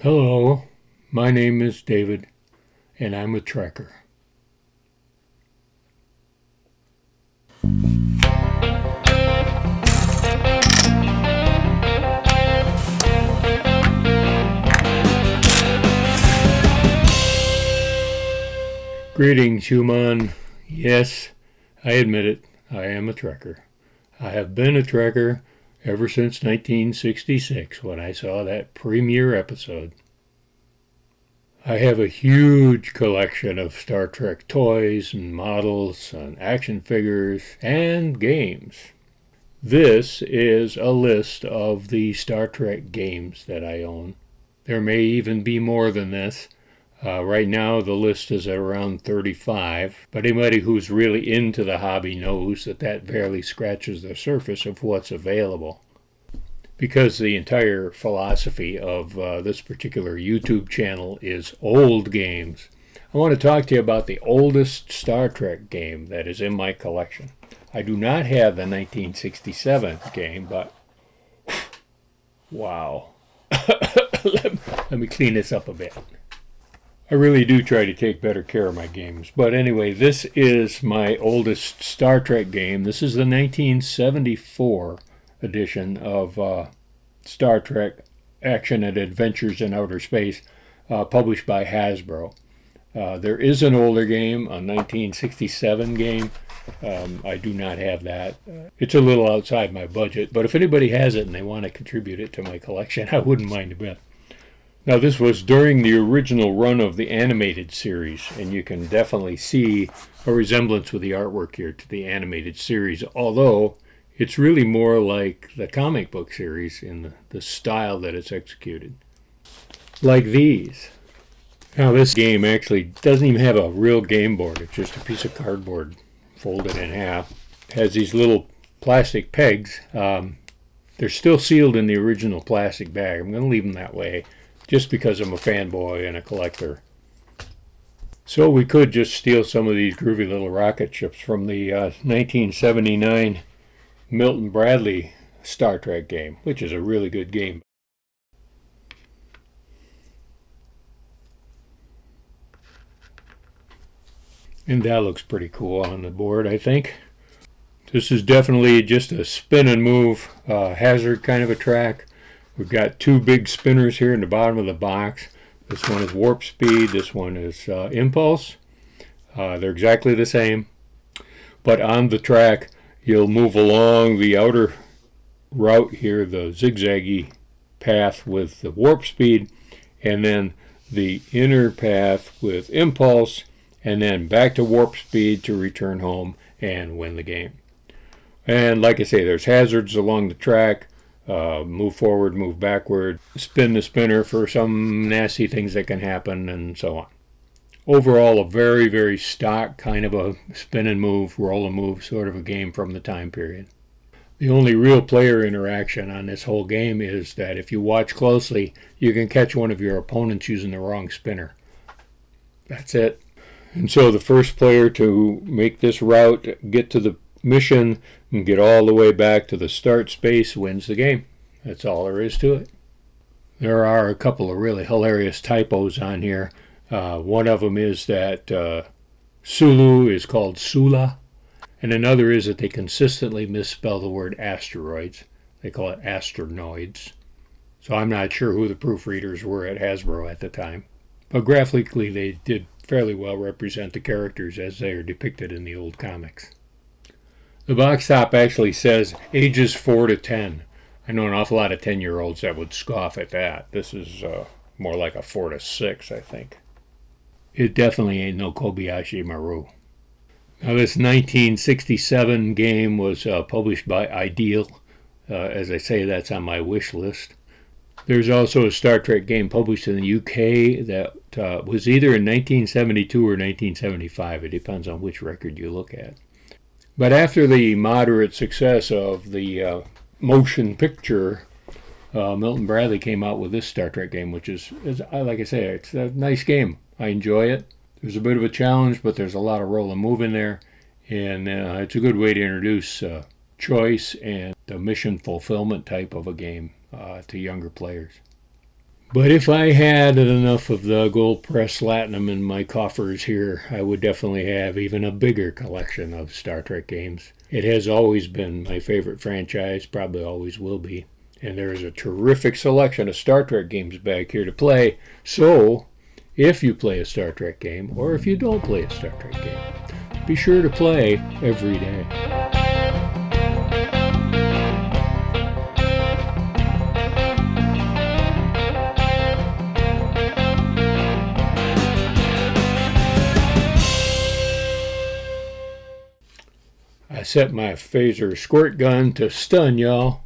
Hello, my name is David, and I'm a trekker. Greetings, human. Yes, I admit it, I am a trekker. I have been a trekker ever since 1966 when I saw that premiere episode. I have a huge collection of Star Trek toys and models and action figures and games. This is a list of the Star Trek games that I own. There may even be more than this. Right now the list is at around 35, but anybody who's really into the hobby knows that that barely scratches the surface of what's available. Because the entire philosophy of this particular YouTube channel is old games, I want to talk to you about the oldest Star Trek game that is in my collection. I do not have the 1967 game, but wow. Let me clean this up a bit. I really do try to take better care of my games. But anyway, this is my oldest Star Trek game. This is the 1974 edition of Star Trek Action and Adventures in Outer Space, published by Hasbro. There is an older game, a 1967 game. I do not have that. It's a little outside my budget, but if anybody has it and they want to contribute it to my collection, I wouldn't mind a bit. Now, this was during the original run of the animated series, and you can definitely see a resemblance with the artwork here to the animated series, although it's really more like the comic book series in the style that it's executed. Like these. Now, this game actually doesn't even have a real game board. It's just a piece of cardboard folded in half. It has these little plastic pegs. They're still sealed in the original plastic bag. I'm going to leave them that way just because I'm a fanboy and a collector. So we could just steal some of these groovy little rocket ships from the 1979 Milton Bradley Star Trek game, which is a really good game. And that looks pretty cool on the board, I think. This is definitely just a spin and move hazard kind of a track. We've got two big spinners here in the bottom of the box. This one is warp speed, this one is impulse. They're exactly the same. But on the track, you'll move along the outer route here, the zigzaggy path with the warp speed, and then the inner path with impulse, and then back to warp speed to return home and win the game. And like I say, there's hazards along the track. Move forward, move backward, spin the spinner for some nasty things that can happen, and so on. Overall, a very, very stock kind of a spin and move, roll and move sort of a game from the time period. The only real player interaction on this whole game is that if you watch closely, you can catch one of your opponents using the wrong spinner. That's it. And so the first player to make this route, get to the mission, and get all the way back to the start space wins the game. That's all there is to it. There are a couple of really hilarious typos on here. One of them is that Sulu is called Sula, and another is that they consistently misspell the word asteroids. They call it asteroids. So I'm not sure who the proofreaders were at Hasbro at the time. But graphically, they did fairly well represent the characters as they are depicted in the old comics. The box top actually says ages 4 to 10. I know an awful lot of 10-year-olds that would scoff at that. This is more like a 4 to 6, I think. It definitely ain't no Kobayashi Maru. Now, this 1967 game was published by Ideal. As I say, that's on my wish list. There's also a Star Trek game published in the UK that was either in 1972 or 1975. It depends on which record you look at. But after the moderate success of the motion picture, Milton Bradley came out with this Star Trek game, which is, like I say, it's a nice game. I enjoy it. There's a bit of a challenge, but there's a lot of roll and move in there. And it's a good way to introduce choice and the mission fulfillment type of a game to younger players. But if I had enough of the gold press platinum in my coffers here, I would definitely have even a bigger collection of Star Trek games. It has always been my favorite franchise, probably always will be. And there's a terrific selection of Star Trek games back here to play. So, if you play a Star Trek game, or if you don't play a Star Trek game, be sure to play every day. I set my phaser squirt gun to stun y'all.